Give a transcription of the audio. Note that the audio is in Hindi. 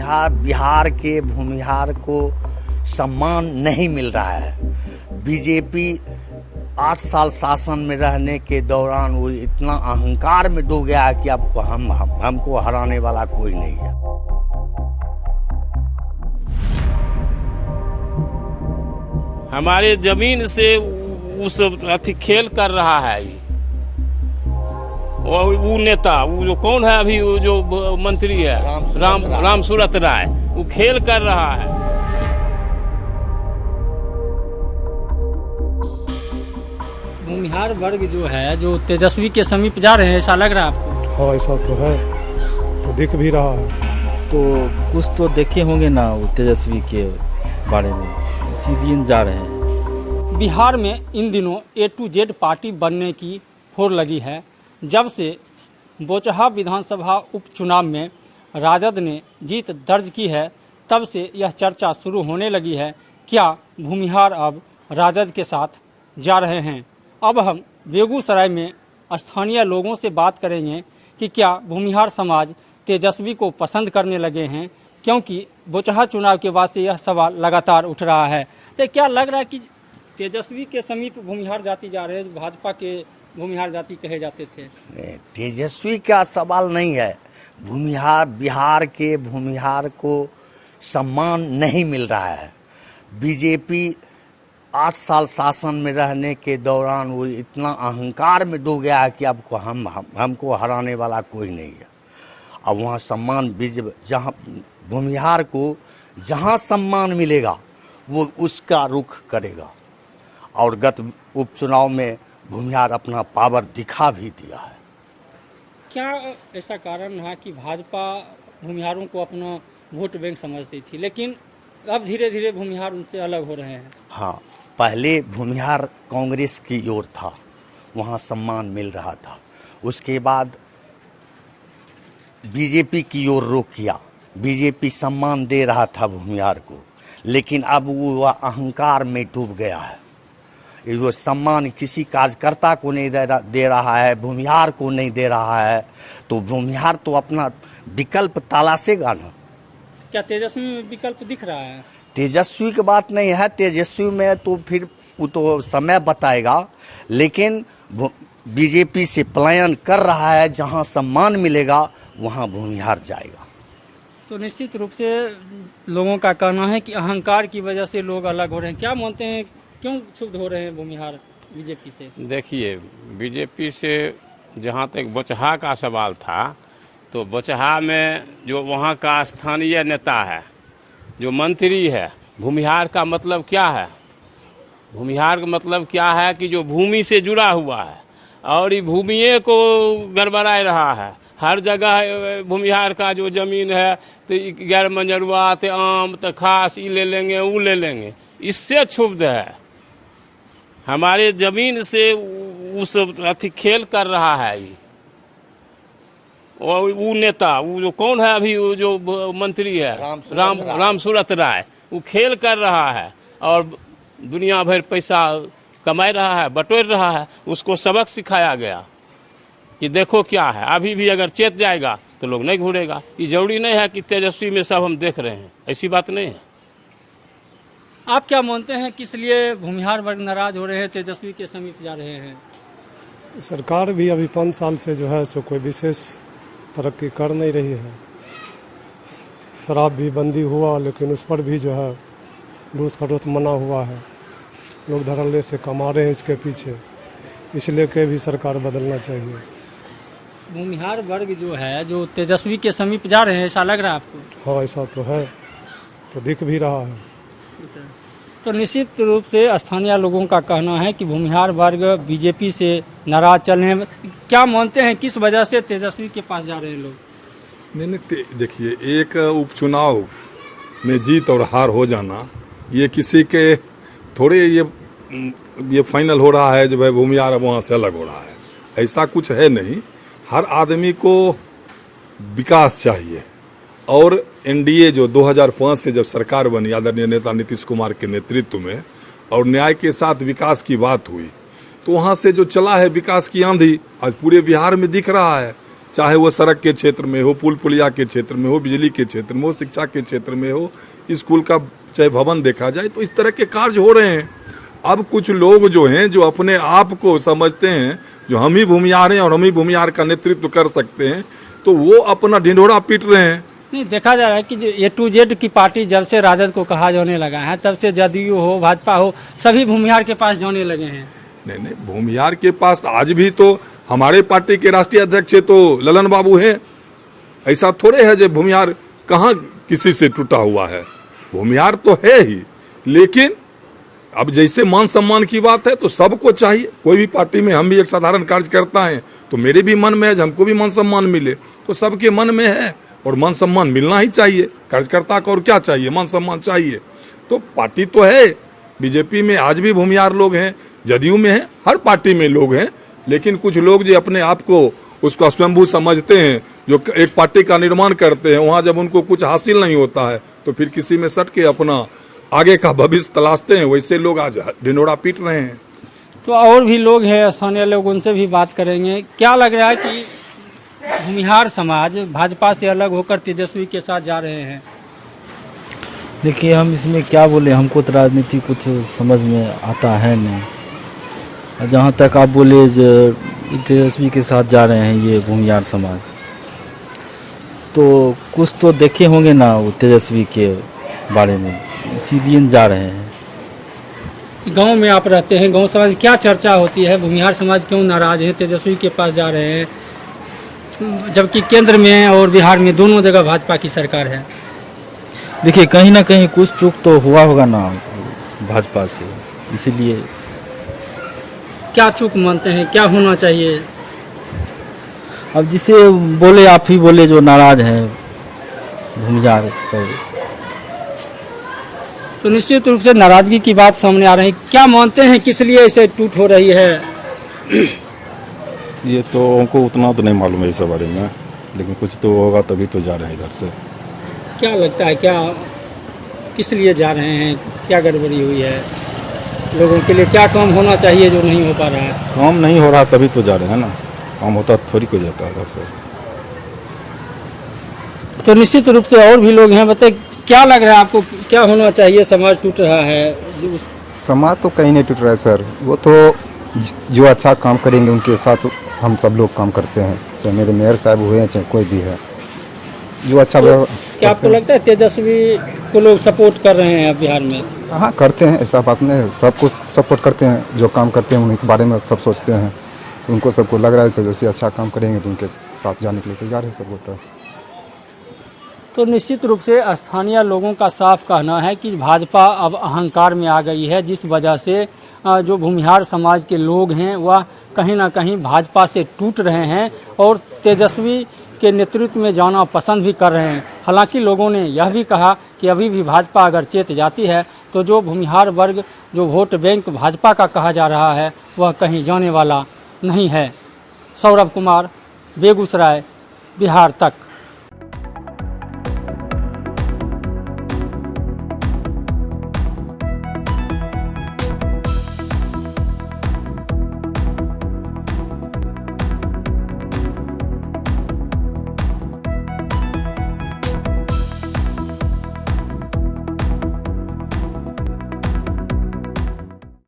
बिहार के भूमिहार को सम्मान नहीं मिल रहा है। बीजेपी 8 साल शासन में रहने के दौरान वो इतना अहंकार में डूब गया है कि अब हमको हराने वाला कोई नहीं है। हमारे जमीन से उस अथी खेल कर रहा है ये। वो नेता वो जो कौन है अभी वो जो मंत्री है राम सूरत राय, वो खेल कर रहा है। भूमिहार वर्ग जो है जो तेजस्वी के समीप जा रहे हैं, ऐसा लग रहा है आपको? हाँ, ऐसा तो है, तो दिख भी रहा है। तो कुछ तो देखे होंगे ना वो तेजस्वी के बारे में, इसीलिए जा रहे हैं। बिहार में इन दिनों A to Z पार्टी बनने की होड़ लगी है। जब से बोचहा विधानसभा उपचुनाव में राजद ने जीत दर्ज की है, तब से यह चर्चा शुरू होने लगी है, क्या भूमिहार अब राजद के साथ जा रहे हैं। अब हम बेगूसराय में स्थानीय लोगों से बात करेंगे कि क्या भूमिहार समाज तेजस्वी को पसंद करने लगे हैं, क्योंकि बोचहा चुनाव के बाद से यह सवाल लगातार उठ रहा है। तो क्या लग रहा है कि तेजस्वी के समीप भूमिहार जाति जा रहे हैं, जो भाजपा के भूमिहार जाति कहे जाते थे? तेजस्वी का सवाल नहीं है। बिहार के भूमिहार को सम्मान नहीं मिल रहा है। बीजेपी 8 साल शासन में रहने के दौरान वो इतना अहंकार में डूब गया है कि अब हमको हराने वाला कोई नहीं है। अब वहाँ सम्मान जहाँ भूमिहार को जहाँ सम्मान मिलेगा वो उसका रुख करेगा। और गत उपचुनाव में भूमिहार अपना पावर दिखा भी दिया है। क्या ऐसा कारण रहा कि भाजपा भूमिहारों को अपना वोट बैंक समझती थी, लेकिन अब धीरे धीरे भूमिहार उनसे अलग हो रहे हैं? हाँ, पहले भूमिहार कांग्रेस की ओर था, वहाँ सम्मान मिल रहा था। उसके बाद बीजेपी की ओर रुख किया, बीजेपी सम्मान दे रहा था भूमिहार को, लेकिन अब वो अहंकार में डूब गया है। वो सम्मान किसी कार्यकर्ता को नहीं दे रहा है, भूमिहार को नहीं दे रहा है, तो भूमिहार तो अपना विकल्प तलाशेगा ना। क्या तेजस्वी में विकल्प दिख रहा है? तेजस्वी की बात नहीं है, तेजस्वी में तो फिर वो तो समय बताएगा, लेकिन बीजेपी से पलायन कर रहा है। जहां सम्मान मिलेगा वहां भूमिहार जाएगा। तो निश्चित रूप से लोगों का कहना है कि अहंकार की वजह से लोग अलग हो रहे हैं। क्या मानते हैं, क्यों क्षुब्ध हो रहे हैं भूमिहार बीजेपी से? देखिए, बीजेपी से जहाँ तक बोचहा का सवाल था, तो बोचहा में जो वहाँ का स्थानीय नेता है, जो मंत्री है, भूमिहार का मतलब क्या है? भूमिहार का मतलब क्या है कि जो भूमि से जुड़ा हुआ है और ये भूमिये को गड़बड़ा रहा है। हर जगह भूमिहार का जो ज़मीन है तो गैर मंजरुआ, तो आम, तो खास, ये ले लेंगे, वो ले लेंगे, इससे क्षुब्ध है। हमारे जमीन से उस अथी खेल कर रहा है ये। वो नेता वो जो कौन है अभी वो जो मंत्री है राम सूरत राय, वो खेल कर रहा है और दुनिया भर पैसा कमा रहा है, बटोर रहा है। उसको सबक सिखाया गया कि देखो क्या है। अभी भी अगर चेत जाएगा तो लोग नहीं घूरेगा। ये जरूरी नहीं है कि तेजस्वी में सब हम देख रहे हैं, ऐसी बात नहीं है। आप क्या मानते हैं किस लिए भूमिहार वर्ग नाराज हो रहे हैं, तेजस्वी के समीप जा रहे हैं? सरकार भी अभी 5 साल से जो है सो कोई विशेष तरक्की कर नहीं रही है। शराब भी बंदी हुआ, लेकिन उस पर भी जो है घूस खरोच मना हुआ है। लोग धड़ल्ले से कमा रहे हैं इसके पीछे, इसलिए के भी सरकार बदलना चाहिए। भूमिहार वर्ग जो है जो तेजस्वी के समीप जा रहे हैं, ऐसा लग रहा है आपको? हाँ, ऐसा तो है, तो दिख भी रहा है। तो निश्चित रूप से स्थानीय लोगों का कहना है कि भूमिहार वर्ग बीजेपी से नाराज चल रहे हैं। क्या मानते हैं किस वजह से तेजस्वी के पास जा रहे हैं लोग? नहीं, देखिए, एक उपचुनाव में जीत और हार हो जाना ये किसी के थोड़े ये फाइनल हो रहा है जो भाई भूमिहार अब वहाँ से अलग हो रहा है, ऐसा कुछ है नहीं। हर आदमी को विकास चाहिए। और एनडीए जो 2005 से जब सरकार बनी आदरणीय नेता नीतीश कुमार के नेतृत्व में, और न्याय के साथ विकास की बात हुई, तो वहाँ से जो चला है विकास की आंधी आज पूरे बिहार में दिख रहा है। चाहे वो सड़क के क्षेत्र में हो, पुल पुलिया के क्षेत्र में हो, बिजली के क्षेत्र में हो, शिक्षा के क्षेत्र में हो, स्कूल का चाहे भवन देखा जाए, तो इस तरह के कार्य हो रहे हैं। अब कुछ लोग जो हैं, जो अपने आप को समझते हैं जो हम ही भूमिहार हैं और हम ही भूमिहार का नेतृत्व कर सकते हैं, तो वो अपना ढिंढोरा पीट रहे हैं। नहीं, देखा जा रहा है कि जो A to Z की पार्टी जब से राजद को कहा जाने लगा है, तब से जदयू हो, भाजपा हो, सभी भूमिहार के पास जाने लगे हैं। नहीं, भूमिहार के पास आज भी तो हमारे पार्टी के राष्ट्रीय अध्यक्ष तो ललन बाबू हैं। ऐसा थोड़े है जो भूमिहार कहाँ किसी से टूटा हुआ है, भूमिहार तो है ही। लेकिन अब जैसे मान सम्मान की बात है तो सबको चाहिए, कोई भी पार्टी में हम भी एक साधारण कार्यकर्ता हैं तो मेरे भी मन में है हमको भी मान सम्मान मिले, तो सबके मन में है और मान सम्मान मिलना ही चाहिए। कार्यकर्ता को और क्या चाहिए, मान सम्मान चाहिए। तो पार्टी तो है, बीजेपी में आज भी भूमिहार लोग हैं, जदयू में है, हर पार्टी में लोग हैं। लेकिन कुछ लोग जो अपने आप को उसका स्वयंभू समझते हैं, जो एक पार्टी का निर्माण करते हैं, वहाँ जब उनको कुछ हासिल नहीं होता है तो फिर किसी में सट के अपना आगे का भविष्य तलाशते हैं। वैसे लोग आज ढिंढोरा पीट रहे हैं। तो और भी लोग हैं, स्थानीय लोग, उनसे भी बात करेंगे। क्या लग रहा है कि भूमिहार समाज भाजपा से अलग होकर तेजस्वी के साथ जा रहे हैं? देखिए, हम इसमें क्या बोले, हमको तो राजनीति कुछ समझ में आता है नहीं। जहाँ तक आप बोले जो तेजस्वी के साथ जा रहे हैं ये भूमिहार समाज, तो कुछ तो देखे होंगे ना वो तेजस्वी के बारे में, इसीलिए जा रहे हैं। गांव में आप रहते हैं, गांव समाज क्या चर्चा होती है? भूमिहार समाज क्यों नाराज है, तेजस्वी के पास जा रहे हैं, जबकि केंद्र में और बिहार में दोनों जगह भाजपा की सरकार है? देखिए, कहीं ना कहीं कुछ चूक तो हुआ होगा ना भाजपा से, इसीलिए। क्या चूक मानते हैं, क्या होना चाहिए? अब जिसे बोले, आप ही बोले, जो नाराज हैं भूमिहार, तो निश्चित रूप से नाराजगी की बात सामने आ रही है। क्या मानते हैं किस लिए ऐसे टूट हो रही है? ये तो हमको उतना तो नहीं मालूम है इस बारे में, लेकिन कुछ तो होगा तभी तो जा रहे हैं इधर से। क्या लगता है, क्या किस लिए जा रहे हैं, क्या गड़बड़ी हुई है? लोगों के लिए क्या काम होना चाहिए जो नहीं हो पा रहा है? काम नहीं हो रहा तभी तो जा रहे हैं ना, काम होता थोड़ी कोई जाता है इधर से। तो निश्चित रूप से और भी लोग हैं, बताइए क्या लग रहा है आपको, क्या होना चाहिए? समाज टूट रहा है। समाज तो कहीं नहीं टूट रहा है सर, वो तो जो अच्छा काम करेंगे उनके साथ हम सब लोग काम करते हैं, चाहे मेरे मेयर साहब हुए हैं चाहे कोई भी है, जो अच्छा तो क्या आपको लगता है तेजस्वी को लोग सपोर्ट कर रहे हैं अब बिहार में? हाँ करते हैं, ऐसा बात नहीं, सबको सपोर्ट करते हैं, जो काम करते हैं उन्हीं के बारे में सब सोचते हैं। उनको सबको लग रहा है तेजस्वी अच्छा काम करेंगे तो उनके साथ जाने के लिए तैयार है सब लोग। तो निश्चित रूप से स्थानीय लोगों का साफ कहना है कि भाजपा अब अहंकार में आ गई है, जिस वजह से जो भूमिहार समाज के लोग हैं वह कहीं ना कहीं भाजपा से टूट रहे हैं और तेजस्वी के नेतृत्व में जाना पसंद भी कर रहे हैं। हालांकि लोगों ने यह भी कहा कि अभी भी भाजपा अगर चेत जाती है तो जो भूमिहार वर्ग, जो वोट बैंक भाजपा का कहा जा रहा है, वह कहीं जाने वाला नहीं है। सौरभ कुमार, बेगूसराय, बिहार तक।